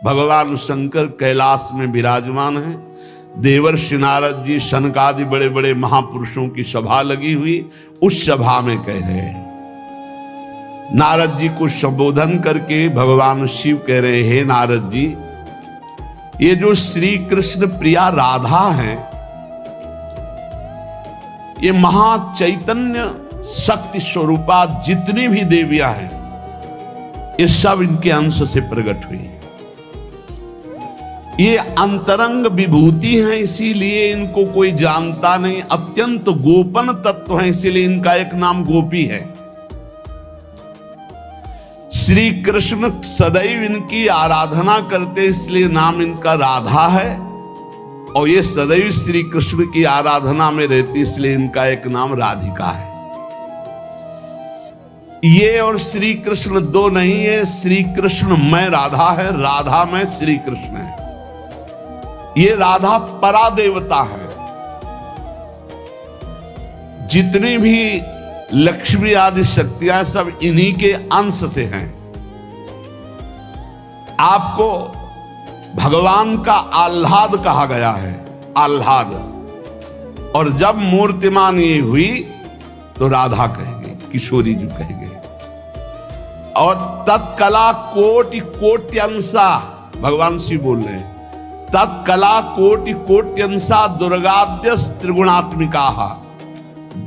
भगवान शंकर कैलाश में विराजमान हैं। देवर्षि नारद जी, शनकादि बड़े बड़े महापुरुषों की सभा लगी हुई, उस सभा में कह रहे हैं, नारद जी को संबोधन करके भगवान शिव कह रहे हैं, हे नारद जी, ये जो श्री कृष्ण प्रिया राधा है, ये महाचैतन्य शक्ति स्वरूपा जितनी भी देवियां हैं, ये सब इनके अंश से प्रकट हुई। ये अंतरंग विभूति हैं, इसीलिए इनको कोई जानता नहीं, अत्यंत गोपन तत्व हैं, इसीलिए इनका एक नाम गोपी है। श्री कृष्ण सदैव इनकी आराधना करते, इसलिए नाम इनका राधा है, और ये सदैव श्री कृष्ण की आराधना में रहती, इसलिए इनका एक नाम राधिका है। ये और श्री कृष्ण दो नहीं है, श्री कृष्ण में राधा है, राधा में श्री कृष्ण है। ये राधा परा देवता है। जितनी भी लक्ष्मी आदि शक्तियां सब इन्हीं के अंश से हैं। आपको भगवान का आह्लाद कहा गया है, आह्लाद। और जब मूर्तिमान ये हुई तो राधा कहेंगे, किशोरी जी कहेंगे। और तत्कला कोटि कोट्यंसा, भगवान शिव बोल रहे हैं, तत्कला कोटि कोट्यंसा दुर्गाद्य त्रिगुणात्मिका।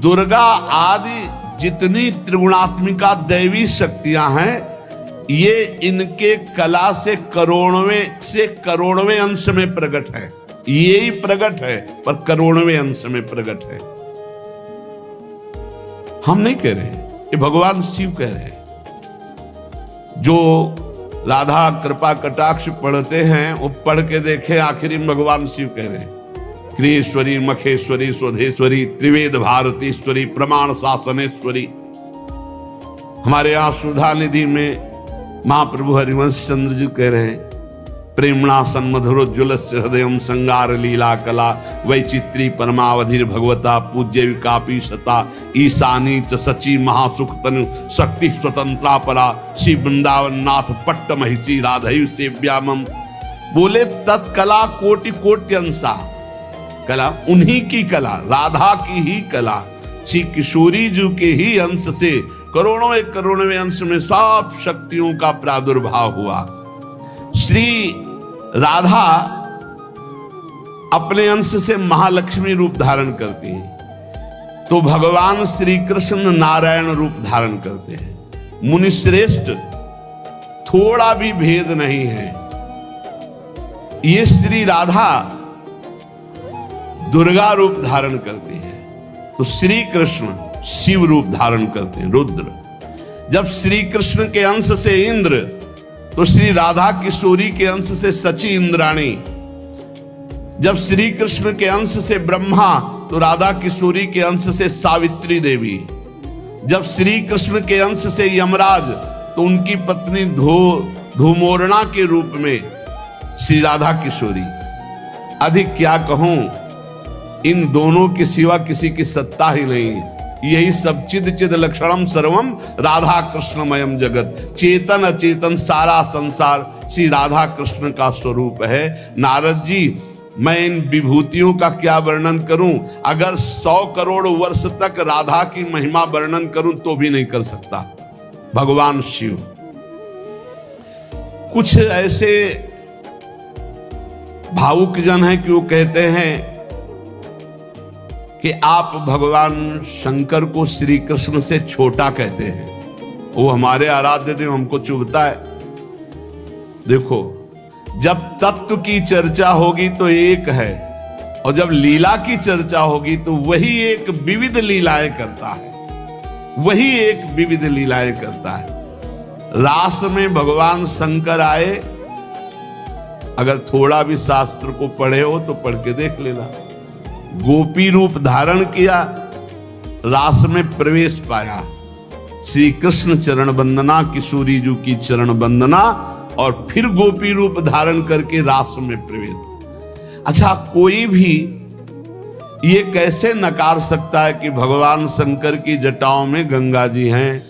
दुर्गा आदि जितनी त्रिगुणात्मिका दैवी शक्तियां हैं, ये इनके कला से करोड़वें अंश में प्रकट है। ये ही प्रकट है, पर करोड़वें अंश में प्रकट है। हम नहीं कह रहे, ये भगवान शिव कह रहे हैं। जो राधा कृपा कटाक्ष पढ़ते हैं, वो पढ़ के देखे, आखिरी में भगवान शिव कह रहे हैं, क्रियेश्वरी, मखेश्वरी, स्वधेश्वरी, त्रिवेद भारतीश्वरी, प्रमाण शासनेश्वरी। हमारे यहां सुधा निधि में महाप्रभु हरिवंश चंद्र जी कह रहे हैं, प्रेमणा सन्मधुरोज्ज्वल हृदय संगार लीला कला वैचित्री परमावधिर भगवता पूज्य विकापी सता ईशानी च सची महासुख तनु शक्ति स्वतंत्रा परा श्री वृंदावन नाथ पट्ट महिषी राधयु सेव्यामम। बोले तत्कला कोटि कोट्यंसा, कला उन्हीं की कला, राधा की ही कला, श्री किशोरी जी के ही अंश से करोड़ों अंश में सब शक्तियों का प्रादुर्भाव हुआ। श्री राधा अपने अंश से महालक्ष्मी रूप धारण करती है, तो भगवान श्री कृष्ण नारायण रूप धारण करते हैं। मुनि श्रेष्ठ, थोड़ा भी भेद नहीं है। ये श्री राधा दुर्गा रूप धारण करती है, तो श्री कृष्ण शिव रूप धारण करते हैं, रुद्र। जब श्री कृष्ण के अंश से इंद्र, तो श्री राधा किशोरी के अंश से सची इंद्राणी। जब श्री कृष्ण के अंश से ब्रह्मा, तो राधा किशोरी के अंश से सावित्री देवी। जब श्री कृष्ण के अंश से यमराज, तो उनकी पत्नी धूमोरणा के रूप में श्री राधा किशोरी। अधिक क्या कहूं, इन दोनों के सिवा किसी की सत्ता ही नहीं। यही सब चिद चिद लक्षणम सर्वम राधा कृष्णमयम जगत। चेतन अचेतन सारा संसार श्री राधा कृष्ण का स्वरूप है। नारद जी, मैं इन विभूतियों का क्या वर्णन करूं? अगर 100 करोड़ वर्ष तक राधा की महिमा वर्णन करूं तो भी नहीं कर सकता। भगवान शिव कुछ ऐसे भावुक जन हैं कि वो कहते हैं कि आप भगवान शंकर को श्री कृष्ण से छोटा कहते हैं, वो हमारे आराध्य देव, हमको चुभता है। देखो, जब तत्व की चर्चा होगी तो एक है, और जब लीला की चर्चा होगी तो वही एक विविध लीलाएं करता है, वही एक विविध लीलाएं करता है। रास में भगवान शंकर आए, अगर थोड़ा भी शास्त्र को पढ़े हो तो पढ़ के देख लेना। गोपी रूप धारण किया, रास में प्रवेश पाया, श्री कृष्ण चरण वंदना, किशोरी जी की चरण वंदना, और फिर गोपी रूप धारण करके रास में प्रवेश। अच्छा, कोई भी ये कैसे नकार सकता है कि भगवान शंकर की जटाओं में गंगा जी हैं,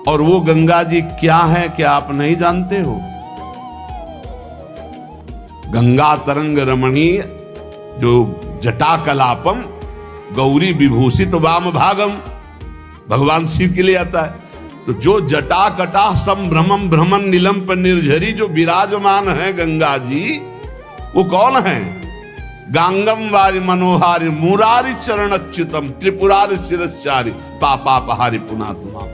और वो गंगा जी क्या है, क्या आप नहीं जानते हो? गंगा तरंग रमणीय जो जटा कलापम गौरी विभूषित वाम भागम, भगवान शिव के लिए आता है। तो जो जटा कटा संभ्रमम भ्रमण नीलम पर निर्झरी जो विराजमान है गंगा जी, वो कौन है? गांगम वारि मनोहारि मुरारी चरण अच्युतम त्रिपुरारि शिरश्चारी पापापहारि पुनात्मा।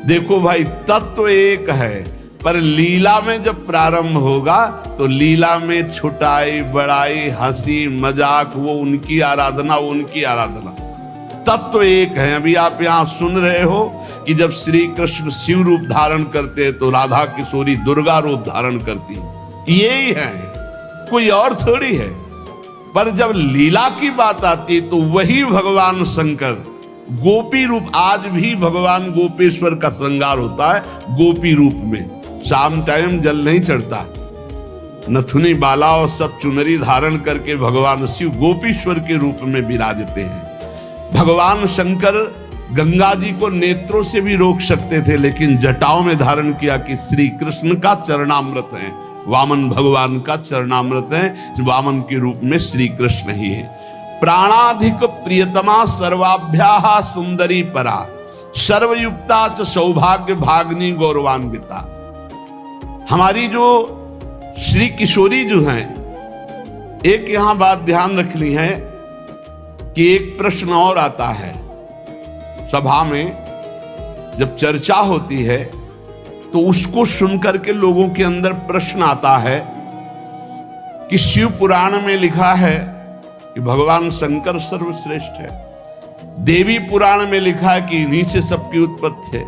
देखो भाई, तत्व एक है, पर लीला में जब प्रारंभ होगा तो लीला में छुटाई बड़ाई हंसी मजाक वो उनकी आराधना, वो उनकी आराधना। तत्व एक है। अभी आप यहां सुन रहे हो कि जब श्री कृष्ण शिव रूप धारण करते हैं तो राधा किशोरी दुर्गा रूप धारण करती, यही है, कोई और थोड़ी है। पर जब लीला की बात आती तो वही भगवान शंकर गोपी रूप, आज भी भगवान गोपेश्वर का श्रृंगार होता है गोपी रूप में। शाम टाइम जल नहीं चढ़ता, नथुनी बाला और सब चुनरी धारण करके भगवान शिव गोपीश्वर के रूप में विराजते हैं। भगवान शंकर गंगा जी को नेत्रों से भी रोक सकते थे, लेकिन जटाओं में धारण किया कि श्री कृष्ण का चरणामृत है, वामन भगवान का चरणामृत है, वामन के रूप में श्री कृष्ण ही है। प्राणाधिक प्रियतमा सर्वाभ्याः सुंदरी परा सर्वयुक्ता च सौभाग्य भाग्नि गौरवान्विता। हमारी जो श्री किशोरी जो हैं, एक यहां बात ध्यान रखनी है कि एक प्रश्न और आता है सभा में, जब चर्चा होती है तो उसको सुनकर के लोगों के अंदर प्रश्न आता है कि शिव पुराण में लिखा है कि भगवान शंकर सर्वश्रेष्ठ है, देवी पुराण में लिखा है कि इन्हीं से सबकी उत्पत्ति है।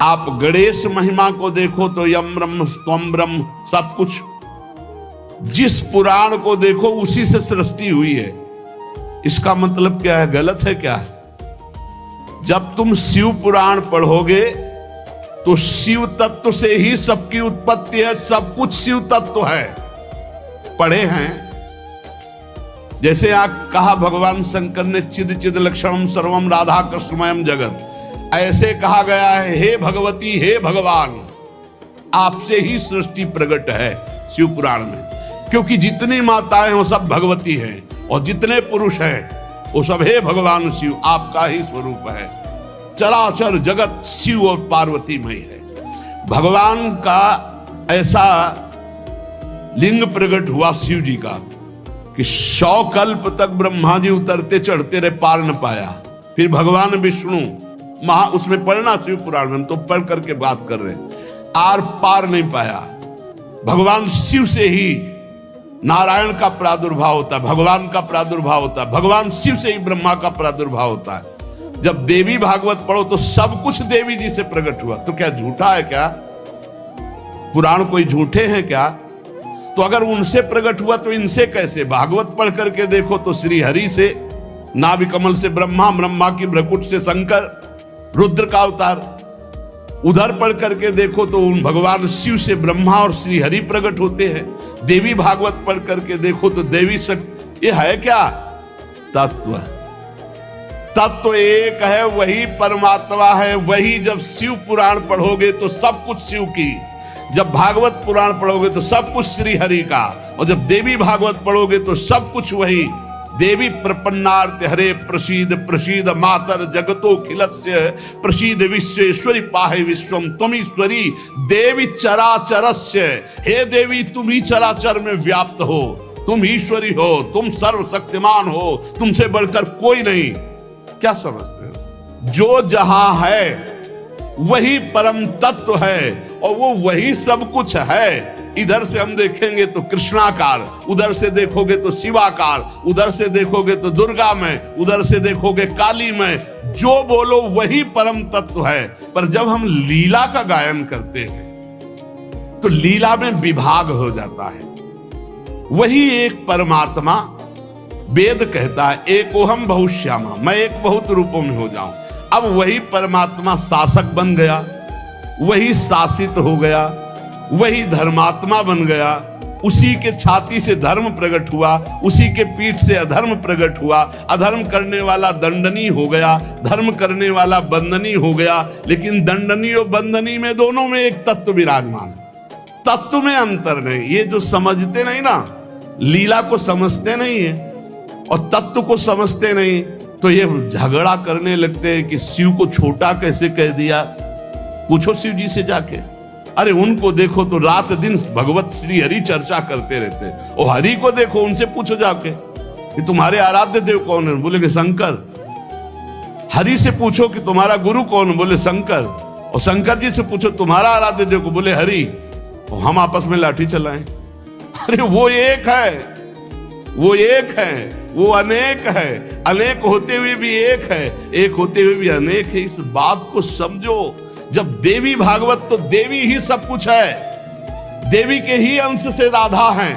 आप गणेश महिमा को देखो तो यम ब्रह्म त्वम ब्रह्म, सब कुछ जिस पुराण को देखो उसी से सृष्टि हुई है। इसका मतलब क्या है? गलत है क्या? जब तुम शिव पुराण पढ़ोगे तो शिव तत्व से ही सबकी उत्पत्ति है, सब कुछ शिव तत्व है। पढ़े हैं, जैसे आप कहा भगवान शंकर ने चिद चिद लक्षणम सर्वम राधा कृष्णमयम जगत, ऐसे कहा गया है हे भगवती हे भगवान, आपसे ही सृष्टि प्रकट है शिव पुराण में, क्योंकि जितनी माताएं हो सब भगवती हैं और जितने पुरुष हैं वो सब हे भगवान शिव आपका ही स्वरूप है। चराचर जगत शिव और पार्वती में है। भगवान का ऐसा लिंग प्रकट हुआ शिव जी का कि 100 कल्प तक ब्रह्मा जी उतरते चढ़ते रहे, पार न पाया। फिर भगवान विष्णु उसमें पढ़ना शिव पुराण में, हम तो पढ़ करके बात कर रहे हैं, आर पार नहीं पाया। भगवान शिव से ही नारायण का प्रादुर्भाव होता है, भगवान का प्रादुर्भाव होता है, भगवान शिव से ही ब्रह्मा का प्रादुर्भाव होता है। जब देवी भागवत पढ़ो तो सब कुछ देवी जी से प्रकट हुआ। तो क्या झूठा है क्या? पुराण कोई झूठे हैं क्या? तो अगर उनसे प्रकट हुआ तो इनसे कैसे? भागवत पढ़ करके देखो तो श्री हरि से नाभि कमल से ब्रह्मा, ब्रह्मा की भ्रकुट से शंकर, रुद्र का अवतार। उधर पढ़ करके देखो तो उन भगवान शिव से ब्रह्मा और श्री हरि प्रकट होते हैं। देवी भागवत पढ़ करके देखो तो देवी शक्ति। ये है क्या? तत्व। तत्व एक है, वही परमात्मा है, वही। जब शिव पुराण पढ़ोगे तो सब कुछ शिव की, जब भागवत पुराण पढ़ोगे तो सब कुछ श्री हरि का, और जब देवी भागवत पढ़ोगे तो सब कुछ वही। देवी प्रपन्नार्थ हरे प्रसीद प्रसीद मातर जगतो खिलस्य प्रसीद विश्वेश्वरी पाहे विश्वम त्वमीश्वरी देवी चराचरस्य। हे देवी, तुम ही चराचर में व्याप्त हो, तुम ईश्वरी हो, तुम सर्वशक्तिमान हो, तुमसे बढ़कर कोई नहीं। क्या समझते हो? जो जहां है वही परम तत्व है और वो वही सब कुछ है। इधर से हम देखेंगे तो कृष्णाकार, उधर से देखोगे तो शिवाकार, उधर से देखोगे तो दुर्गा में, उधर से देखोगे काली में। जो बोलो वही परम तत्व है। पर जब हम लीला का गायन करते हैं तो लीला में विभाग हो जाता है। वही एक परमात्मा, वेद कहता है एकोहम बहुश्यामा, मैं एक बहुत रूपों में हो जाऊं। अब वही परमात्मा शासक बन गया, वही शासित हो गया, वही धर्मात्मा बन गया। उसी के छाती से धर्म प्रकट हुआ, उसी के पीठ से अधर्म प्रकट हुआ। अधर्म करने वाला दंडनी हो गया, धर्म करने वाला बंदनी हो गया। लेकिन दंडनी और बंदनी में, दोनों में एक तत्व विराजमान। तत्व में अंतर नहीं। ये जो समझते नहीं ना, लीला को समझते नहीं है और तत्व को समझते नहीं, तो ये झगड़ा करने लगते हैं कि शिव को छोटा कैसे कह दिया। पूछो शिव जी से जाके, अरे उनको देखो तो रात दिन भगवत श्री हरि चर्चा करते रहते हैं, और हरि को देखो, उनसे पूछो जाके कि तुम्हारे आराध्य देव कौन है, बोलेंगे शंकर। हरि से पूछो कि तुम्हारा गुरु कौन, बोले शंकर। और शंकर जी से पूछो तुम्हारा आराध्य देव को, बोले हरि। और हम आपस में लाठी चलाएं। अरे वो एक है, वो एक है, वो अनेक है। अनेक होते हुए भी एक है, एक होते हुए भी अनेक है। इस बात को समझो। जब देवी भागवत, तो देवी ही सब कुछ है, देवी के ही अंश से राधा है,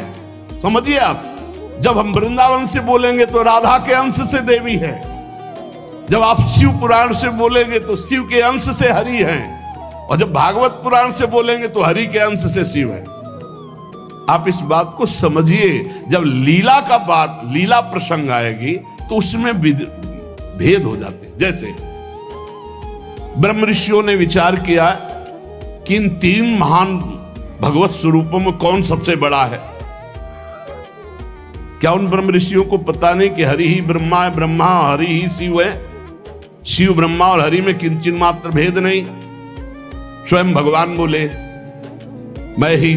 समझिए आप। जब हम वृंदावन से बोलेंगे तो राधा के अंश से देवी है। जब आप शिव पुराण से बोलेंगे तो शिव के अंश से हरि हैं, और जब भागवत पुराण से बोलेंगे तो हरि के अंश से शिव है। आप इस बात को समझिए। जब लीला का बात, लीला प्रसंग आएगी तो उसमें भेद हो जाते हैं। जैसे ब्रह्म ऋषियों ने विचार किया कि इन तीन महान भगवत स्वरूपों में कौन सबसे बड़ा है। क्या उन ब्रह्म ऋषियों को पता नहीं कि हरि ही ब्रह्मा है, ब्रह्मा हरि ही शिव है। शिव ब्रह्मा और हरि में किंचित मात्र भेद नहीं। स्वयं भगवान बोले, मैं ही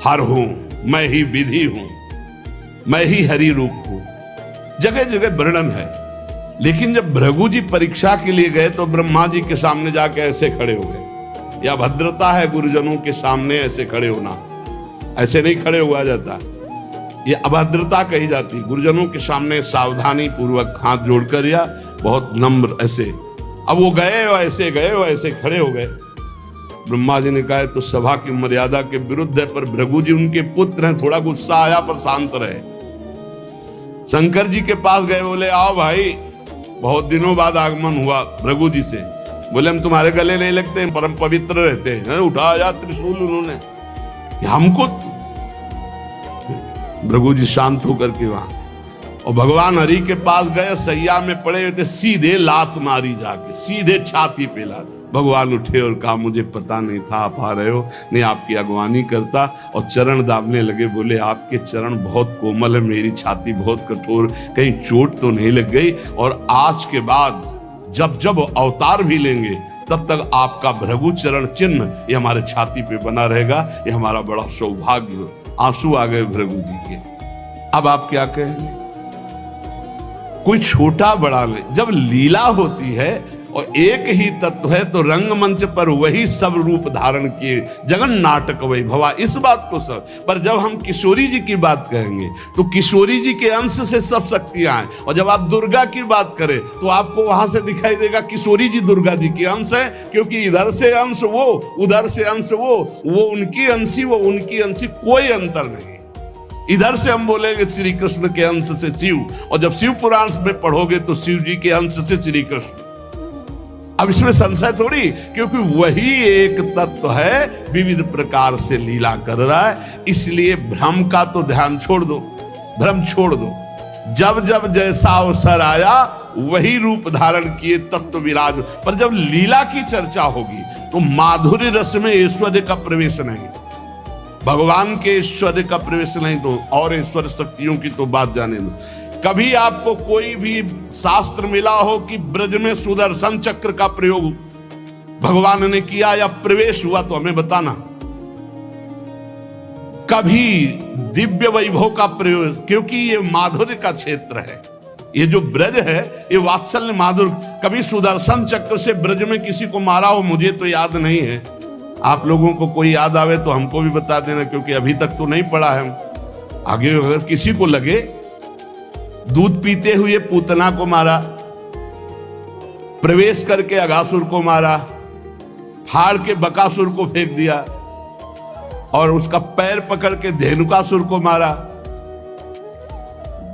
हर हूं, मैं ही विधि हूं, मैं ही हरि रूप हूं। जगह जगह वर्णन है। लेकिन जब भृगु जी परीक्षा के लिए गए तो ब्रह्मा जी के सामने जाके ऐसे खड़े हो गए। यह भद्रता है गुरुजनों के सामने ऐसे खड़े होना, ऐसे नहीं खड़े हुआ जाता, ये अभद्रता कही जाती। गुरुजनों के सामने सावधानी पूर्वक हाथ जोड़कर या बहुत नम्र ऐसे। अब वो गए और ऐसे खड़े हो गए। ब्रह्मा जी ने कहा तो सभा की मर्यादा के विरुद्ध है, पर भृगु जी उनके पुत्र हैं, थोड़ा गुस्सा आया पर शांत रहे। शंकर जी के पास गए, बोले आओ भाई, बहुत दिनों बाद आगमन हुआ भृगु जी से। बोले हम तुम्हारे गले नहीं लगते, परम पवित्र रहते हैं। उठाया त्रिशूल उन्होंने, हमको। भृगु जी शांत होकर के वहां, और भगवान हरि के पास गए, सैया में पड़े हुए थे, सीधे लात मारी जाके, सीधे छाती पे लात। भगवान उठे और कहा मुझे पता नहीं था आप आ रहे हो, नहीं आपकी अगवानी करता। और चरण दाबने लगे, बोले आपके चरण बहुत कोमल है, मेरी छाती बहुत कठोर, कहीं चोट तो नहीं लग गई। और आज के बाद जब जब अवतार भी लेंगे तब तक आपका भृगु चरण चिन्ह ये हमारे छाती पे बना रहेगा, ये हमारा बड़ा सौभाग्य। आंसू आ गए भृगु जी के। अब आप क्या कहेंगे? कोई छोटा बड़ा नहीं। जब लीला होती है और एक ही तत्व है तो रंगमंच पर वही सब रूप धारण किए, जगन नाटक वही भवा, इस बात को सब। पर जब हम किशोरी जी की बात कहेंगे तो किशोरी जी के अंश से सब शक्तियां हैं। और जब आप दुर्गा की बात करें तो आपको वहां से दिखाई देगा किशोरी जी दुर्गा जी के अंश है, क्योंकि इधर से अंश वो, उधर से अंश वो उनकी अंशी, वो उनकी अंशी, कोई अंतर नहीं। इधर से हम बोलेंगे श्री कृष्ण के अंश से शिव, और जब शिव पुराण में पढ़ोगे तो शिव जी के अंश से श्री कृष्ण। अब इसमें संशय थोड़ी, क्योंकि वही एक तत्व है, विविध प्रकार से लीला कर रहा है। इसलिए भ्रम का तो ध्यान छोड़ दो, भ्रम छोड़ दो। जब जब जैसा अवसर आया वही रूप धारण किए तत्व विराज। पर जब लीला की चर्चा होगी तो माधुर्य रस में ऐश्वर्य का प्रवेश नहीं, भगवान के ऐश्वर्य का प्रवेश नहीं, तो और ऐश्वर्य शक्तियों की तो बात जाने दो। कभी आपको कोई भी शास्त्र मिला हो कि ब्रज में सुदर्शन चक्र का प्रयोग भगवान ने किया या प्रवेश हुआ, तो हमें बताना। कभी दिव्य वैभव का प्रयोग, क्योंकि ये माधुर्य का क्षेत्र है, ये जो ब्रज है ये वात्सल्य माधुर्य। कभी सुदर्शन चक्र से ब्रज में किसी को मारा हो, मुझे तो याद नहीं है। आप लोगों को कोई याद आवे तो हमको भी बता देना, क्योंकि अभी तक तो नहीं पढ़ा है। आगे अगर किसी को लगे, दूध पीते हुए पूतना को मारा, प्रवेश करके अघासुर को मारा, फाड़ के बकासुर को फेंक दिया, और उसका पैर पकड़ के धेनुकासुर को मारा।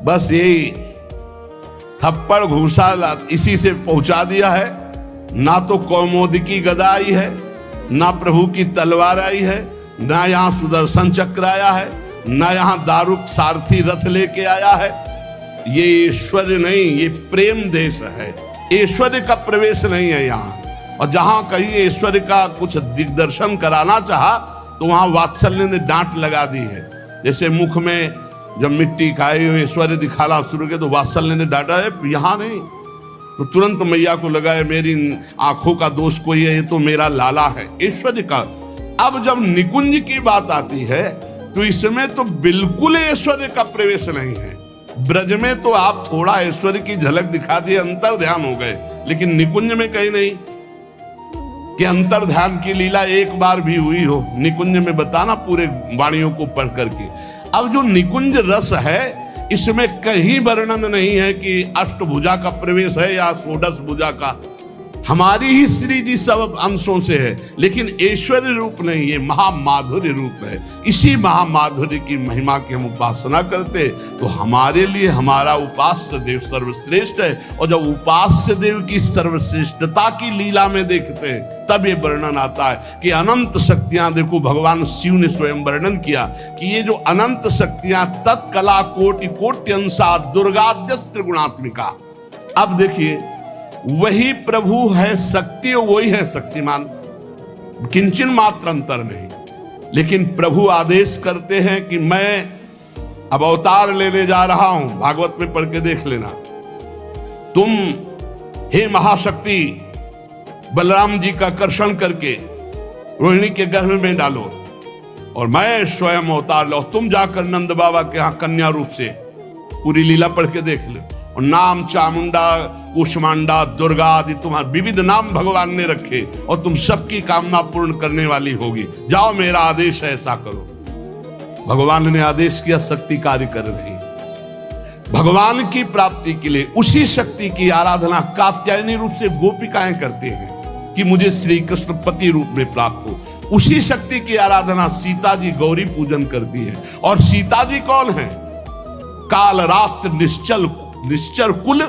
बस यही थप्पड़ घूसा इसी से पहुंचा दिया है। ना तो कौमोदकी गदा आई है, ना प्रभु की तलवार आई है, ना यहां सुदर्शन चक्र आया है, ना यहां दारुक सारथी रथ लेके आया है। ये ऐश्वर्य नहीं, ये प्रेम देश है, ऐश्वर्य का प्रवेश नहीं है यहाँ। और जहां कहीं ऐश्वर्य का कुछ दिग्दर्शन कराना चाहा तो वहां वात्सल्य ने डांट लगा दी है। जैसे मुख में जब मिट्टी खाई हो ऐश्वर्य दिखाना शुरू किया तो वात्सल्य ने डांटा है, यहाँ नहीं। तो तुरंत मैया को लगा है मेरी आंखों का दोष कोई है, ये तो मेरा लाला है ऐश्वर्य का। अब जब निकुंज की बात आती है तो इसमें तो बिल्कुल ऐश्वर्य का प्रवेश नहीं है। ब्रज में तो आप थोड़ा ऐश्वर्य की झलक दिखा दिए, अंतर ध्यान हो गए, लेकिन निकुंज में कहीं नहीं कि अंतर ध्यान की लीला एक बार भी हुई हो। निकुंज में बताना पूरे वाणियों को पढ़ करके। अब जो निकुंज रस है इसमें कहीं वर्णन नहीं है कि अष्टभुजा का प्रवेश है या षोडश भुजा का। हमारी ही श्री जी सब अंशों से है, लेकिन ऐश्वर्य रूप नहीं, ये महामाधुर्य रूप है। इसी महामाधुर्य की महिमा की हम उपासना करते तो हमारे लिए हमारा उपास्य देव सर्वश्रेष्ठ है। और जब उपास्य देव की सर्वश्रेष्ठता की लीला में देखते हैं तब ये वर्णन आता है कि अनंत शक्तियां, देखो भगवान शिव ने स्वयं वर्णन किया कि ये जो अनंत शक्तियां तत्कला कोटि कोट्यंसा दुर्गाद्यस्त्र गुणात्मिका। अब देखिए वही प्रभु है शक्ति, वही है शक्तिमान, किंचन मात्र अंतर नहीं। लेकिन प्रभु आदेश करते हैं कि मैं अब अवतार लेने जा रहा हूं, भागवत में पढ़ के देख लेना। तुम हे महाशक्ति बलराम जी का कर्षण करके रोहिणी के गर्भ में डालो और मैं स्वयं अवतार लो। तुम जाकर नंद बाबा के यहाँ कन्या रूप से पूरी लीला पढ़ के देख लो। और नाम चामुंडा, कुष्मांडा, दुर्गा आदि तुम्हारे विविध नाम भगवान ने रखे और तुम सबकी कामना पूर्ण करने वाली होगी। जाओ मेरा आदेश है ऐसा करो। भगवान ने आदेश किया, शक्ति कार्य कर रही। भगवान की प्राप्ति के लिए उसी शक्ति की आराधना कात्यायनी रूप से गोपिकाएं करते हैं कि मुझे श्री कृष्ण पति रूप में प्राप्त हो। उसी शक्ति की आराधना सीता जी गौरी पूजन करती है। और सीता जी कौन है? काल रात्र निश्चर कुल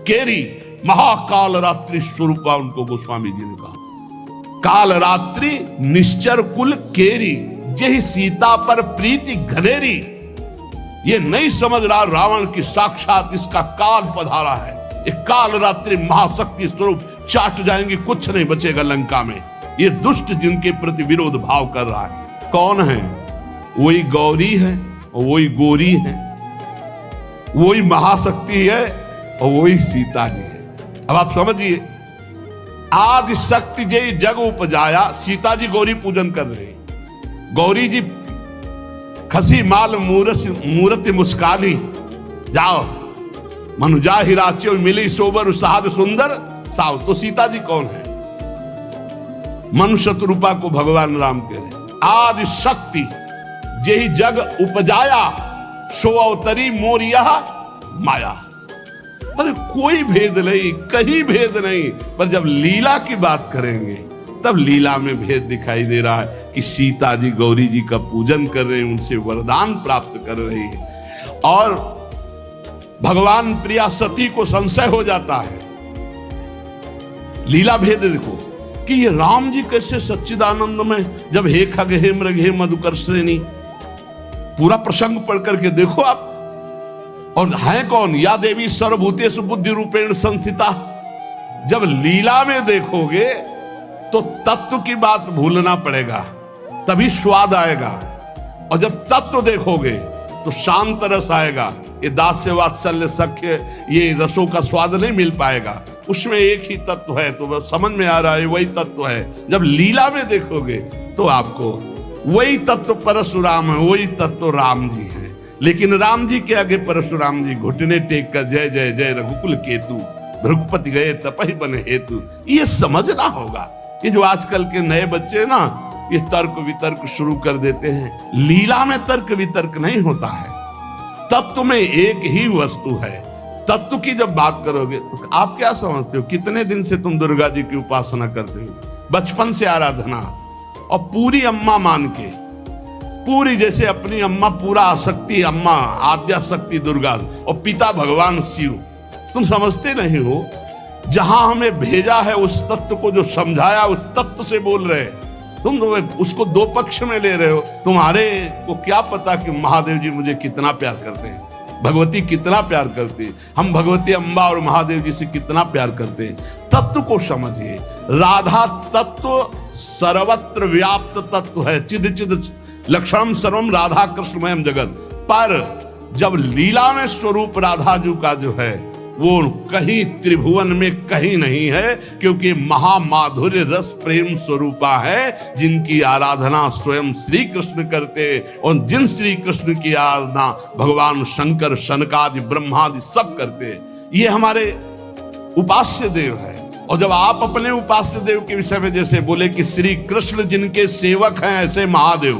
केरी, महाकाल रात्रि स्वरूपा उनको गोस्वामी जी ने कहा। काल रात्रि निश्चर कुल केरी, जय सीता पर प्रीति घनेरी। ये नहीं समझ रहा रावण की साक्षात इसका काल पधारा है। एक काल रात्रि महाशक्ति स्वरूप चाट जाएंगे, कुछ नहीं बचेगा लंका में। ये दुष्ट जिनके प्रति विरोध भाव कर रहा है कौन है? वही गौरी है और वही गोरी है, वही महाशक्ति है और वही सीता जी है। अब आप समझिए, आदि शक्ति जय जग उपजाया, सीता जी गौरी पूजन कर रहे हैं। गौरी जी खसी माल मूर्ति मुस्कानी, जाओ मनुजा हिराच्यो मिली सोबर साध सुंदर साव। तो सीता जी कौन है? मनुष्य रूपा को भगवान राम कह रहे। आदि शक्ति जय जग उपजाया, सो अवतरी मोरिया माया। पर कोई भेद नहीं, कहीं भेद नहीं। पर जब लीला की बात करेंगे तब लीला में भेद दिखाई दे रहा है कि सीता जी गौरी जी का पूजन कर रहे हैं, उनसे वरदान प्राप्त कर रही है। और भगवान प्रिया सती को संशय हो जाता है। लीला भेद देखो कि ये राम जी कैसे सच्चिदानंद में, जब हे खग हे मृग हे मधुकर श्रेणी, पूरा प्रसंग पढ़ करके देखो आप। और है कौन? या देवी सर्वभूतेषु बुद्धि रूपेण संस्थिता। जब लीला में देखोगे तो तत्व की बात भूलना पड़ेगा, तभी स्वाद आएगा। और जब तत्व देखोगे तो शांत रस आएगा। ये दास्य वात्सल्य सख्य, ये रसों का स्वाद नहीं मिल पाएगा। उसमें एक ही तत्व है, तो समझ में आ रहा है वही तत्व है। जब लीला में देखोगे तो आपको वही तत्व परशुराम है, वही तत्व राम जी है। लेकिन राम जी के आगे परशुराम जी घुटने टेक कर जय जय जय रघुकुल केतु, भृगुपति गए तपहि बन हेतु। ये समझना होगा। ये जो आजकल के नए बच्चे ना, ये तर्क वितर्क शुरू कर देते हैं। लीला में तर्क वितर्क नहीं होता है, तत्व में एक ही वस्तु है। तत्व की जब बात करोगे तो आप क्या समझते हो? कितने दिन से तुम दुर्गा जी की उपासना करते हो? बचपन से आराधना, और पूरी अम्मा मान के, पूरी जैसे अपनी अम्मा, पूरा आसक्ति अम्मा, आद्या शक्ति दुर्गा, और पिता भगवान शिव। तुम समझते नहीं हो, जहां हमें भेजा है उस तत्व को जो समझाया, उस तत्व से बोल रहे। तुम उसको दो पक्ष में ले रहे हो। तुम्हारे को क्या पता कि महादेव जी मुझे कितना प्यार करते हैं, भगवती कितना प्यार करती है, हम भगवती अम्बा और महादेव जी से कितना प्यार करते हैं। तत्व को समझिए। राधा तत्व सर्वत्र व्याप्त तत्व है, चिद चिद लक्षणम सर्वम राधा कृष्णमयम जगत। पर जब लीला में स्वरूप राधा जी का जो है वो कहीं त्रिभुवन में कहीं नहीं है, क्योंकि महामाधुर्य रस प्रेम स्वरूपा है, जिनकी आराधना स्वयं श्री कृष्ण करते, और जिन श्री कृष्ण की आराधना भगवान शंकर शनकादि ब्रह्मादि सब करते। ये हमारे उपास्य देव है। और जब आप अपने उपास्य देव के विषय में जैसे बोले कि श्री कृष्ण जिनके सेवक हैं ऐसे महादेव,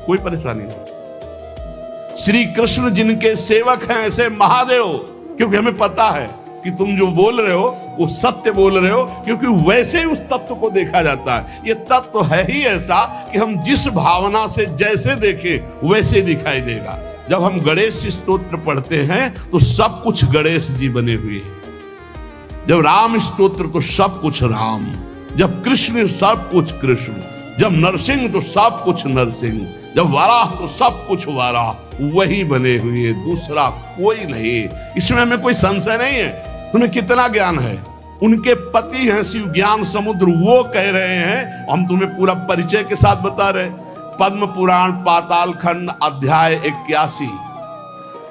कोई परेशानी नहीं। श्री कृष्ण जिनके सेवक हैं ऐसे महादेव, क्योंकि हमें पता है कि तुम जो बोल रहे हो वो सत्य बोल रहे हो, क्योंकि वैसे ही उस तत्व को देखा जाता है। ये तत्व है ही ऐसा कि हम जिस भावना से जैसे देखें वैसे दिखाई देगा। जब हम गणेश स्तोत्र पढ़ते हैं तो सब कुछ गणेश जी बने हुए हैं, जब राम स्तोत्र तो सब कुछ राम, जब कृष्ण सब कुछ कृष्ण, जब नरसिंह तो सब कुछ नरसिंह, जब वाराह तो सब कुछ वाराह, वही बने हुए, दूसरा कोई नहीं। इसमें हमें कोई संशय नहीं है। तुम्हें कितना ज्ञान है? उनके पति हैं शिव ज्ञान समुद्र, वो कह रहे हैं, हम तुम्हें पूरा परिचय के साथ बता रहे। पद्म पुराण पाताल खंड अध्याय 81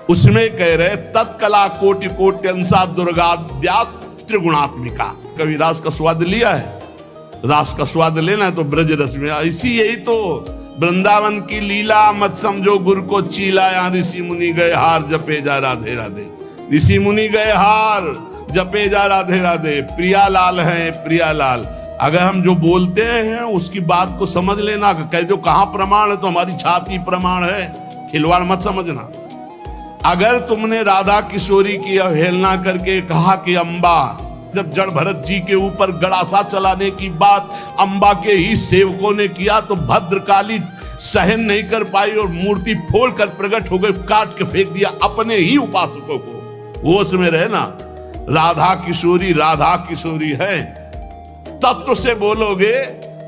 उसमें कह रहे तत्कला कोटि कोटि अंसा दुर्गाद्यास त्रिगुणात्मिका। कभी रास का स्वाद लिया है? रास का स्वाद लेना है तो ब्रज रस में, इसी यही तो वृंदावन की लीला मत समझो गुरु को चीला, यहाँ ऋषि मुनि गए हार जपे जा राधे राधे। ऋषि मुनि गए हार जपे जा राधे राधे। प्रियालाल है प्रियालाल। अगर हम जो बोलते हैं उसकी बात को समझ लेना। कह दो कहाँ प्रमाण है तो हमारी छाती प्रमाण है, खिलवाड़ मत समझना। अगर तुमने राधा किशोरी की अवहेलना करके कहा कि अम्बा, जब जड़ भरत जी के ऊपर गड़ासा चलाने की बात अंबा के ही सेवकों ने किया तो भद्रकाली सहन नहीं कर पाई और मूर्ति फोड़कर प्रकट हो गई, काट के फेंक दिया अपने ही उपासकों को। होश में रहे ना, राधा किशोरी है। तत्व से बोलोगे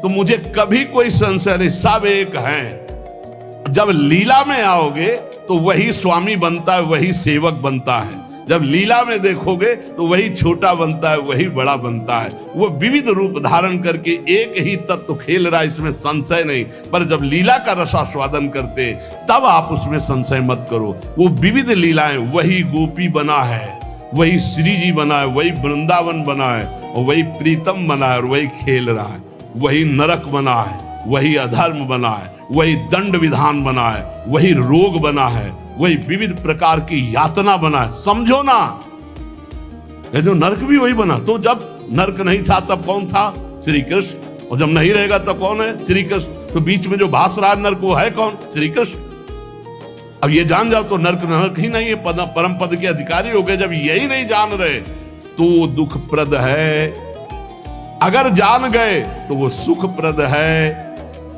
तो मुझे कभी कोई संशय नहीं, सब एक हैं। जब लीला में आओगे तो वही स्वामी बनता है, वही सेवक बनता है। जब लीला में देखोगे तो वही छोटा बनता है, वही बड़ा बनता है। वो विविध रूप धारण करके एक ही तत्व खेल रहा है, इसमें संशय नहीं। पर जब लीला का रसास्वादन करते तब आप उसमें संशय मत करो। वो विविध लीलाएं, वही गोपी बना है, वही श्री जी बना है, वही वृंदावन बना है, और वही प्रीतम बना है, और वही खेल रहा है। वही नरक बना है, वही अधर्म बना है, वही दंड विधान बना है, वही रोग बना है, वही विविध प्रकार की यातना बना है। समझो ना, जो नरक भी वही बना। तो जब नरक नहीं था तब कौन था? श्री कृष्ण। और जब नहीं रहेगा तब कौन है? श्री कृष्ण। तो बीच में जो भास रहा नरक वो है कौन? श्री कृष्ण। अब ये जान जाओ तो नरक ही नहीं है, परम पद के अधिकारी हो गए। जब यही नहीं जान रहे तो दुखप्रद है, अगर जान गए तो वो सुखप्रद है।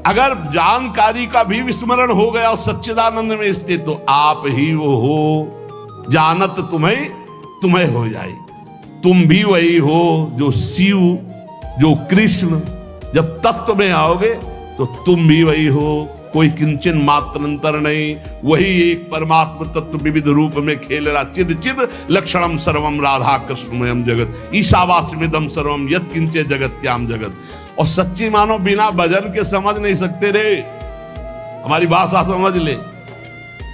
अगर जानकारी का भी विस्मरण हो गया और सच्चिदानंद में स्थित तो आप ही वो हो, जानत तुम्हें हो जाए। तुम भी वही हो जो शिव, जो कृष्ण। जब तत्व में आओगे तो तुम भी वही हो, कोई किंचन मात्र अंतर नहीं। वही एक परमात्मा तत्व विविध रूप में खेल रहा। चिद चिद लक्षणम सर्वम राधा कृष्णमयम जगत ईशावास्यमिदं सर्वम यत् किंचे जगत्याम जगत। और सच्ची मानो बिना भजन के समझ नहीं सकते रे। हमारी भाषा समझ ले।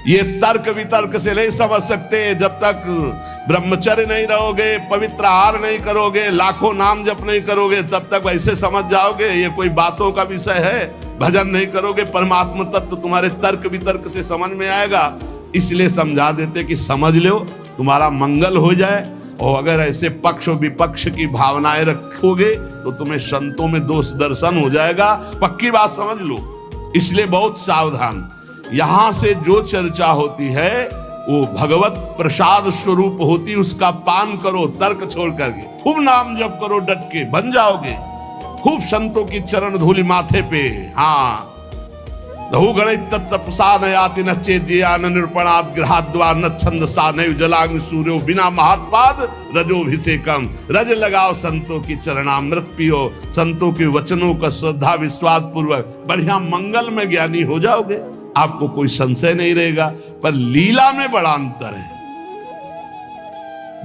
ये तर्क वितर्क से नहीं समझ सकते। जब तक ब्रह्मचर्य नहीं रहोगे, पवित्र आहार नहीं करोगे, लाखों नाम जप नहीं करोगे, तब तक वैसे समझ जाओगे ये कोई बातों का विषय है। भजन नहीं करोगे, परमात्मा तत्व तुम्हारे तर्क वितर्क से समझ में आएगा। इसलिए समझा देते कि समझ लो, तुम्हारा मंगल हो जाए। और अगर ऐसे पक्ष विपक्ष की भावनाएं रखोगे तो तुम्हें संतों में दोष दर्शन हो जाएगा। पक्की बात समझ लो। इसलिए बहुत सावधान। यहां से जो चर्चा होती है वो भगवत प्रसाद स्वरूप होती, उसका पान करो तर्क छोड़ करके। खूब नाम जप करो, डट के बन जाओगे। खूब संतों की चरण धूलि माथे पे। हाँ, लहु गणित तत्व प्रसाद याति न चेद्यान निरूपणात् गृहाद्वा न छंदसा नैव जलाग्नि सूर्यो बिना महात्पाद रजोभिषेकम। रज लगाओ संतों की चरणामृत पियो, संतों के वचनों का श्रद्धा विश्वास पूर्वक बढ़िया मंगल में ज्ञानी हो जाओगे। आपको कोई संशय नहीं रहेगा। पर लीला में बड़ा अंतर है।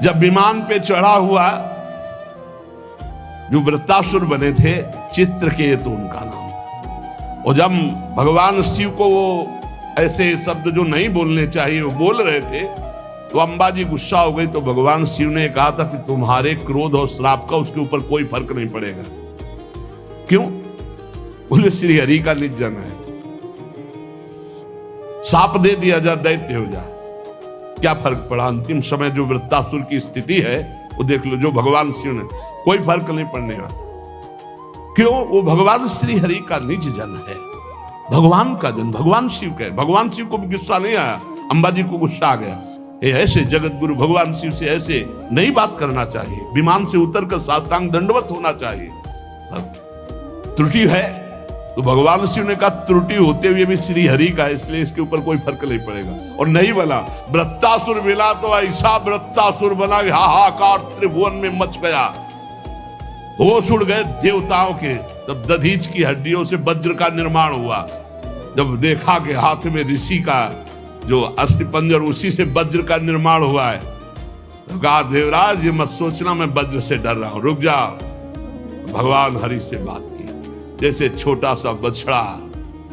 जब विमान पे चढ़ा हुआ जो वृत्तासुर बने थे चित्रकेतु उनका नाम। और जब भगवान शिव को वो ऐसे शब्द जो नहीं बोलने चाहिए वो बोल रहे थे, तो अंबा जी गुस्सा हो गई। तो भगवान शिव ने कहा था कि तुम्हारे क्रोध और श्राप का उसके ऊपर कोई फर्क नहीं पड़ेगा। क्यों? बोले श्री हरि का निज जन है, साप दे दिया जा, दैत्य हो जा, क्या फर्क पड़ा? अंतिम समय जो वृत्तासुर की स्थिति है वो देख लो, जो भगवान शिव ने, कोई फर्क नहीं पड़ने वाला। क्यों? वो भगवान श्री हरि का निज जन है, भगवान का जन, भगवान शिव का है। भगवान शिव को भी गुस्सा नहीं आया, अंबा जी को गुस्सा आ गया। ये ऐसे जगत गुरु भगवान शिव से ऐसे नहीं बात करना चाहिए, विमान से उतरकर साष्टांग दंडवत होना चाहिए। त्रुटि है तो भगवान शिव ने कहा त्रुटि होते हुए भी श्री हरि का है, इसलिए इसके ऊपर कोई फर्क नहीं पड़ेगा। और नहीं बना, वृत्तासुर मिला तो ऐसा वृत्तासुर बना, हाहाकार त्रिभुवन में मच गया, होश उड़ गए देवताओं के। तब दधीच की हड्डियों से वज्र का निर्माण हुआ। जब देखा कि हाथ में ऋषि का जो अस्थि पंजर, उसी से वज्र का निर्माण हुआ है, तो कहा देवराज ये मत सोचना मैं वज्र से डर रहा हूं, रुक जा। भगवान हरि से बात की, जैसे छोटा सा बछड़ा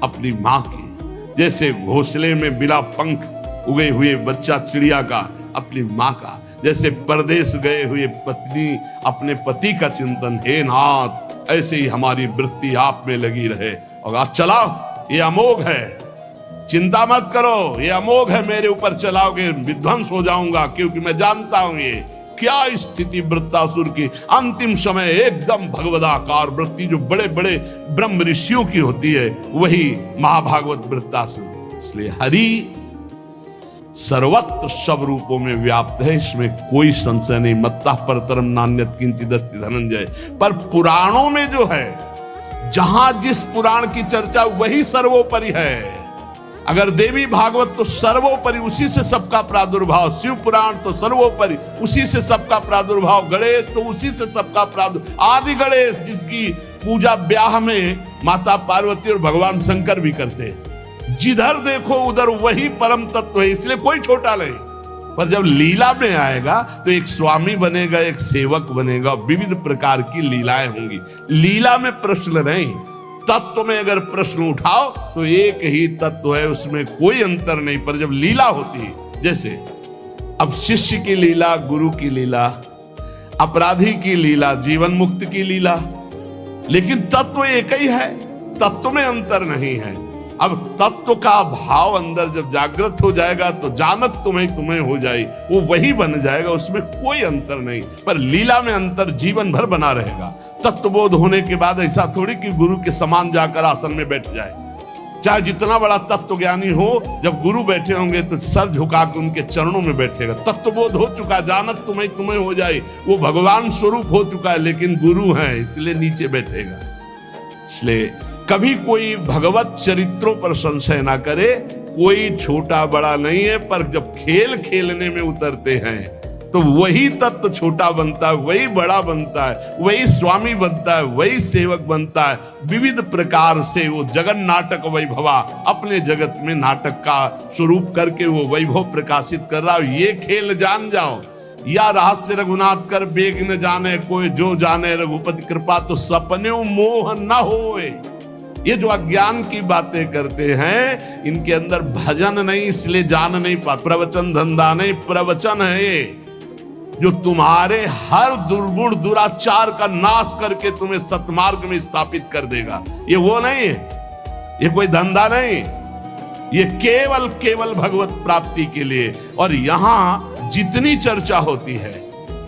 अपनी मां की, जैसे घोंसले में बिना पंख उगे हुए बच्चा चिड़िया का अपनी मां का, जैसे परदेश गए हुए पत्नी अपने पति का चिंतन, हे नाथ ऐसे ही हमारी वृत्ति आप में लगी रहे। और आज चलाओ, ये अमोघ है, चिंता मत करो, ये अमोघ है, मेरे ऊपर चलाओगे विध्वंस हो जाऊंगा, क्योंकि मैं जानता हूं ये क्या स्थिति वृत्तासुर की। अंतिम समय एकदम भगवदाकार वृत्ति जो बड़े बड़े ब्रह्म ऋषियों की होती है, वही महाभागवत वृत्तासुर। इसलिए हरि सर्वत्र सब रूपों में व्याप्त है, इसमें कोई संशय नहीं। मत्तः परतरम नान्यत् किंचिदस्ति धनंजय। पर पुराणों में जो है, जहां जिस पुराण की चर्चा वही सर्वोपरि है। अगर देवी भागवत तो सर्वोपरि, उसी से सबका प्रादुर्भाव, शिव पुराण तो सर्वोपरि, उसी से सबका प्रादुर्भाव, गणेश तो उसी से सबका प्रादुर्भाव, आदि गणेश जिसकी पूजा ब्याह में माता पार्वती और भगवान शंकर भी करते हैं। जिधर देखो उधर वही परम तत्व है, इसलिए कोई छोटा नहीं। पर जब लीला में आएगा तो एक स्वामी बनेगा, एक सेवक बनेगा, विविध प्रकार की लीलाएं होंगी। लीला में प्रश्न नहीं, तत्व में अगर प्रश्न उठाओ तो एक ही तत्व है, उसमें कोई अंतर नहीं। पर जब लीला होती है, जैसे अब शिष्य की लीला, गुरु की लीला, अपराधी की लीला, जीवन मुक्त की लीला, लेकिन तत्व एक ही है, तत्व में अंतर नहीं है। अब तत्व का भाव अंदर जब जागृत हो जाएगा तो जानत तुम्हें हो जाए, वो वही बन जाएगा, उसमें कोई अंतर नहीं। पर लीला में अंतर जीवन भर बना रहेगा। तत्वबोध होने के बाद ऐसा थोड़ी कि गुरु के समान जाकर आसन में बैठ जाए, चाहे जितना बड़ा तत्व ज्ञानी हो, जब गुरु बैठे होंगे तो सर झुका के उनके चरणों में बैठेगा। तत्वबोध हो चुका, जानत तुम्हें हो जाए, वो भगवान स्वरूप हो चुका है, लेकिन गुरु है इसलिए नीचे बैठेगा। इसलिए कभी कोई भगवत चरित्रों पर संशय ना करे, कोई छोटा बड़ा नहीं है। पर जब खेल खेलने में उतरते हैं तो वही तत्व छोटा बनता है, वही बड़ा बनता है, वही स्वामी बनता है, वही सेवक बनता है। विविध प्रकार से वो जगन नाटक वैभवा अपने जगत में नाटक का स्वरूप करके वो वैभव प्रकाशित कर रहा है। ये खेल जान जाओ, या रहस्य रघुनाथ कर बेग न जाने कोई, जो जाने रघुपति कृपा तो सपने मोह न होए। ये जो अज्ञान की बातें करते हैं, इनके अंदर भजन नहीं, इसलिए जान नहीं पाते। प्रवचन धंधा नहीं, प्रवचन है ये, जो तुम्हारे हर दुर्गुण दुराचार का नाश करके तुम्हें सत्मार्ग में स्थापित कर देगा। ये वो नहीं है, ये कोई धंधा नहीं, ये केवल भगवत प्राप्ति के लिए। और यहां जितनी चर्चा होती है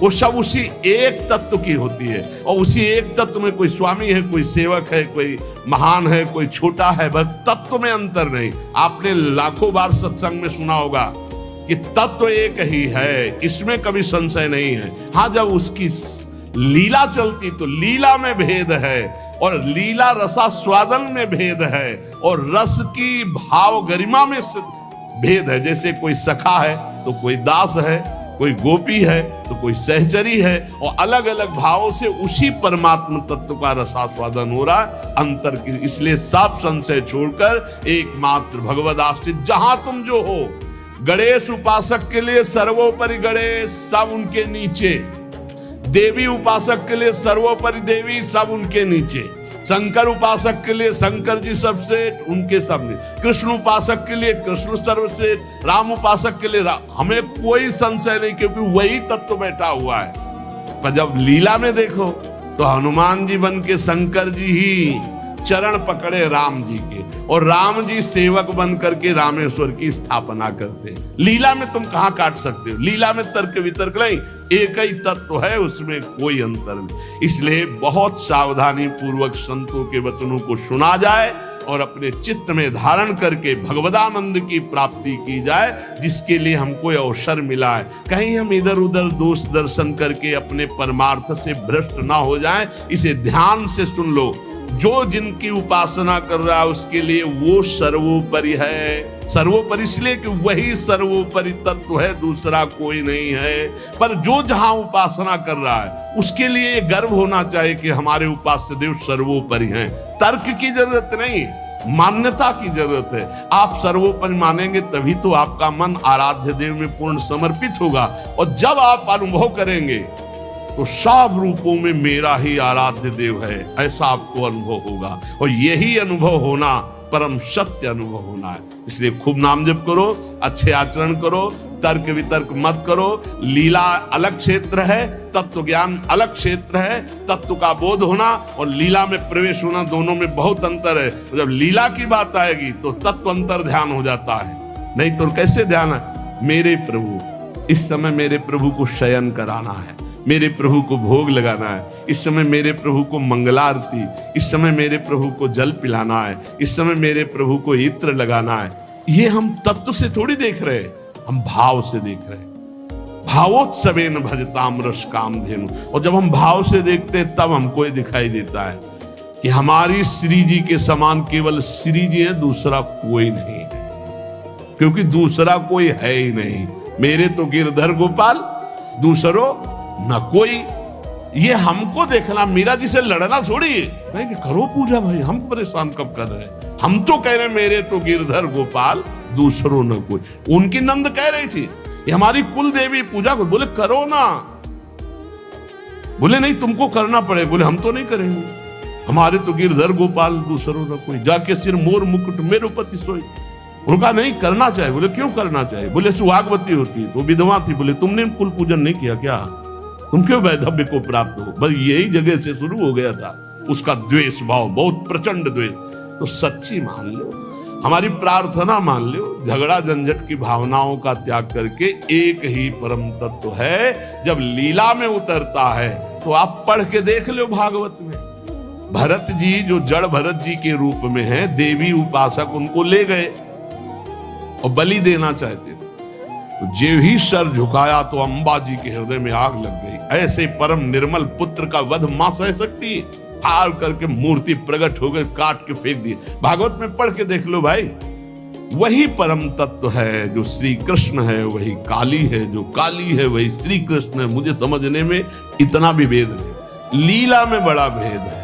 वो सब उसी एक तत्व की होती है, और उसी एक तत्व में कोई स्वामी है, कोई सेवक है, कोई महान है, कोई छोटा है, बस तत्व में अंतर नहीं। आपने लाखों बार सत्संग में सुना होगा कि तत्व एक ही है, इसमें कभी संशय नहीं है। हाँ, जब उसकी लीला चलती तो लीला में भेद है, और लीला रसास्वादन में भेद है, और रस की भाव गरिमा में भेद है। जैसे कोई सखा है तो कोई दास है, कोई गोपी है तो कोई सहचरी है, और अलग अलग भावों से उसी परमात्मा तत्व का रसास्वादन हो रहा है। अंतर की, इसलिए सब संशय छोड़कर एकमात्र भगवद आश्रित जहां तुम जो हो। गणेश उपासक के लिए सर्वोपरि गणेश, सब उनके नीचे। देवी उपासक के लिए सर्वोपरि देवी, सब उनके नीचे। शंकर उपासक के लिए शंकर जी सर्वश्रेष्ठ, उनके सामने। कृष्ण उपासक के लिए कृष्ण सर्वश्रेष्ठ, राम उपासक के लिए राम। हमें कोई संशय नहीं, क्योंकि वही तत्व बैठा हुआ है। पर जब लीला में देखो तो हनुमान जी बन के शंकर जी ही चरण पकड़े राम जी के, और राम जी सेवक बन करके रामेश्वर की स्थापना करते। लीला में तुम कहां काट सकते हो? लीला में तर्क वितर्क नहीं, एक ही तत्व है, उसमें कोई अंतर नहीं। इसलिए बहुत सावधानी पूर्वक संतों के वचनों को सुना जाए और अपने चित्त में धारण करके भगवदानंद की प्राप्ति की जाए, जिसके लिए हमको अवसर मिला है। कहीं हम इधर उधर दोष दर्शन करके अपने परमार्थ से भ्रष्ट ना हो जाएं। इसे ध्यान से सुन लो। जो जिनकी उपासना कर रहा है उसके लिए वो सर्वोपरि है। सर्वोपरि इसलिए कि वही सर्वोपरि तत्व है, दूसरा कोई नहीं है। पर जो जहां उपासना कर रहा है उसके लिए ये गर्व होना चाहिए कि हमारे उपास्य देव सर्वोपरि हैं। तर्क की जरूरत नहीं, मान्यता की जरूरत है। आप सर्वोपरि मानेंगे तभी तो आपका मन आराध्य देव में पूर्ण समर्पित होगा। और जब आप अनुभव करेंगे तो सब रूपों में मेरा ही आराध्य देव है, ऐसा आपको अनुभव होगा। और यही अनुभव होना परम सत्य अनुभव होना है। इसलिए खूब नाम जप करो, अच्छे आचरण करो, तर्क वितर्क मत करो। लीला अलग क्षेत्र है, तत्व ज्ञान अलग क्षेत्र है। तत्व का बोध होना और लीला में प्रवेश होना, दोनों में बहुत अंतर है। जब लीला की बात आएगी तो तत्व अंतर ध्यान हो जाता है, नहीं तो कैसे ध्यान है? मेरे प्रभु, इस समय मेरे प्रभु को शयन कराना है, मेरे प्रभु को भोग लगाना है, इस समय मेरे प्रभु को मंगलारती, इस समय मेरे प्रभु को जल पिलाना है, इस समय मेरे प्रभु को इत्र लगाना है। ये हम तत्व से थोड़ी देख रहे, हम भाव से देख रहे। भावोत्सवेन भजताम रस कामधेनु। और जब हम भाव से देखते हैं तब हमको ये दिखाई देता है कि हमारी श्री जी के समान केवल श्री जी है, दूसरा कोई नहीं है। क्योंकि दूसरा कोई है ही नहीं। मेरे तो गिरधर गोपाल, दूसरो न कोई। ये हमको देखना, मीरा जी से लड़ना थोड़ी है कि करो पूजा भाई, हम परेशान कब कर रहे हैं? हम तो कह रहे मेरे तो गिरधर गोपाल, दूसरों न कोई। उनकी नंद कह रही थी ये हमारी कुल देवी पूजा को, बोले करो ना। बोले नहीं तुमको करना पड़े। बोले हम तो नहीं करेंगे, हमारे तो गिरधर गोपाल, दूसरों न कोई। जाके सिर मोर मुकुट मेरो पति सोई। उनका नहीं करना चाहिए। बोले क्यों करना चाहिए? बोले सुहागवती होती तो विधवा थी। बोले तुमने कुल पूजन नहीं किया क्या? तुम क्यों वैधव्य को प्राप्त हो? बस यही जगह से शुरू हो गया था उसका द्वेष भाव, बहुत प्रचंड द्वेष। तो सच्ची मान लो, हमारी प्रार्थना मान लो, झगड़ा झंझट की भावनाओं का त्याग करके एक ही परम तत्व है। जब लीला में उतरता है तो आप पढ़ के देख लो भागवत में। भरत जी जो जड़ भरत जी के रूप में है, देवी उपासक उनको ले गए और बलि देना चाहते थे। तो जो ही सर झुकाया तो अंबा जी के हृदय में आग लग गई। ऐसे परम निर्मल पुत्र का वध मां सह सकती है? हाल करके मूर्ति प्रकट हो गई, काट के फेंक दी। भागवत में पढ़ के देख लो भाई। वही परम तत्व है जो श्री कृष्ण है, वही काली है, जो काली है वही श्री कृष्ण है। मुझे समझने में इतना भी भेद है, लीला में बड़ा भेद है।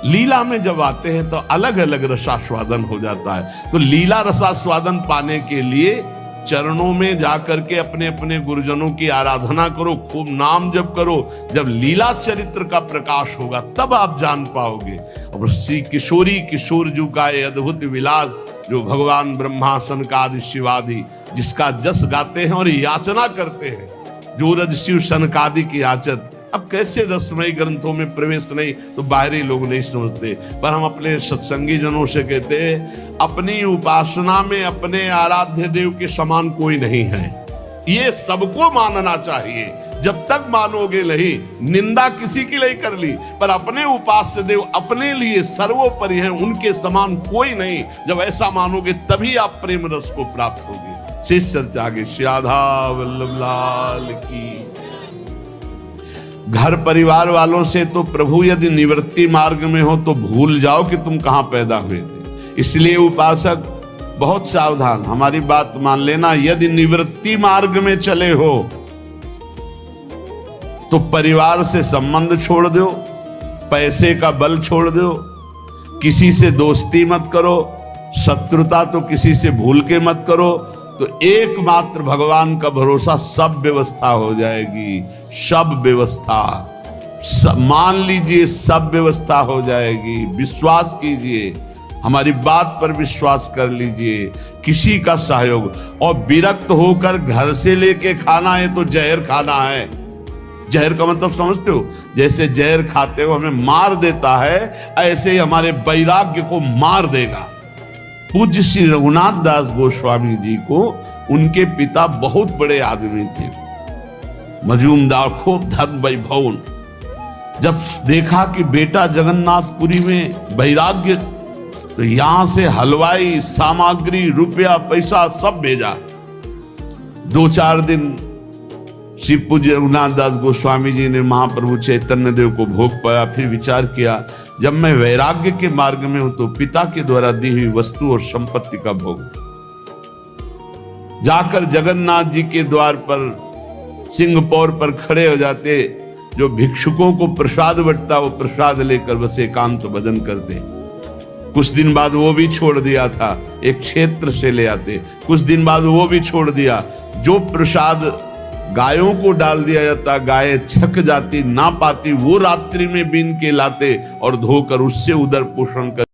लीला में जब आते हैं तो अलग अलग रसास्वादन हो जाता है। तो लीला रसास्वादन पाने के लिए चरणों में जाकर के अपने अपने गुरुजनों की आराधना करो, खूब नाम जप करो। जब लीला चरित्र का प्रकाश होगा तब आप जान पाओगे। और श्री किशोरी किशोर जी का ये अद्भुत विलास, जो भगवान ब्रह्मा सनकादि शिवादि जिसका जस गाते हैं और याचना करते हैं, जो रज शिव सनकादि की याचत। अब कैसे रसमयी ग्रंथों में प्रवेश नहीं तो बाहरी लोग नहीं समझते, पर हम अपने सत्संगी जनों से कहते हैं अपनी उपासना में अपने आराध्य देव के समान कोई नहीं है। ये सबको मानना चाहिए। जब तक मानोगे नहीं, निंदा किसी की नहीं कर ली, पर अपने उपास्य देव अपने लिए सर्वोपरि हैं, उनके समान कोई नहीं। जब ऐसा मानोगे तभी आप प्रेम रस को प्राप्त होगे। शेष चर्चा आगे। श्री राधा वल्लभ लाल की। घर परिवार वालों से तो प्रभु यदि निवृत्ति मार्ग में हो तो भूल जाओ कि तुम कहां पैदा हुए थे। इसलिए उपासक बहुत सावधान, हमारी बात मान लेना। यदि निवृत्ति मार्ग में चले हो तो परिवार से संबंध छोड़ दो, पैसे का बल छोड़ दो, किसी से दोस्ती मत करो, शत्रुता तो किसी से भूल के मत करो। तो एकमात्र भगवान का भरोसा, सब व्यवस्था हो जाएगी। सब व्यवस्था मान लीजिए सब व्यवस्था हो जाएगी, विश्वास कीजिए, हमारी बात पर विश्वास कर लीजिए, किसी का सहयोग, और विरक्त होकर घर से लेके खाना है तो जहर खाना है। जहर का मतलब समझते हो? जैसे जहर खाते हो हमें मार देता है, ऐसे ही हमारे वैराग्य को मार देगा। पूज्य श्री रघुनाथ दास गोस्वामी जी को उनके पिता बहुत बड़े आदमी थे, मजूमदार, खूब धन वैभव। जब देखा कि बेटा जगन्नाथपुरी में वैराग्य, तो यहां से हलवाई, सामग्री, रुपया, पैसा सब भेजा। 2-4 दिन श्री पूज्य रघुनाथ दास गोस्वामी जी ने महाप्रभु चैतन्य देव को भोग पाया। फिर विचार किया, जब मैं वैराग्य के मार्ग में हूं तो पिता के द्वारा दी हुई वस्तु और संपत्ति का भोग। जाकर जगन्नाथ जी के द्वार पर सिंहपौर पर खड़े हो जाते, जो भिक्षुकों को प्रसाद बंटता वो प्रसाद लेकर बस एकांत भजन करते। कुछ दिन बाद वो भी छोड़ दिया था, एक क्षेत्र से ले आते। कुछ दिन बाद वो भी छोड़ दिया। जो प्रसाद गायों को डाल दिया जाता, गायें छक जाती, ना पाती, वो रात्रि में बीन के लाते और धोकर उससे उदर पोषण कर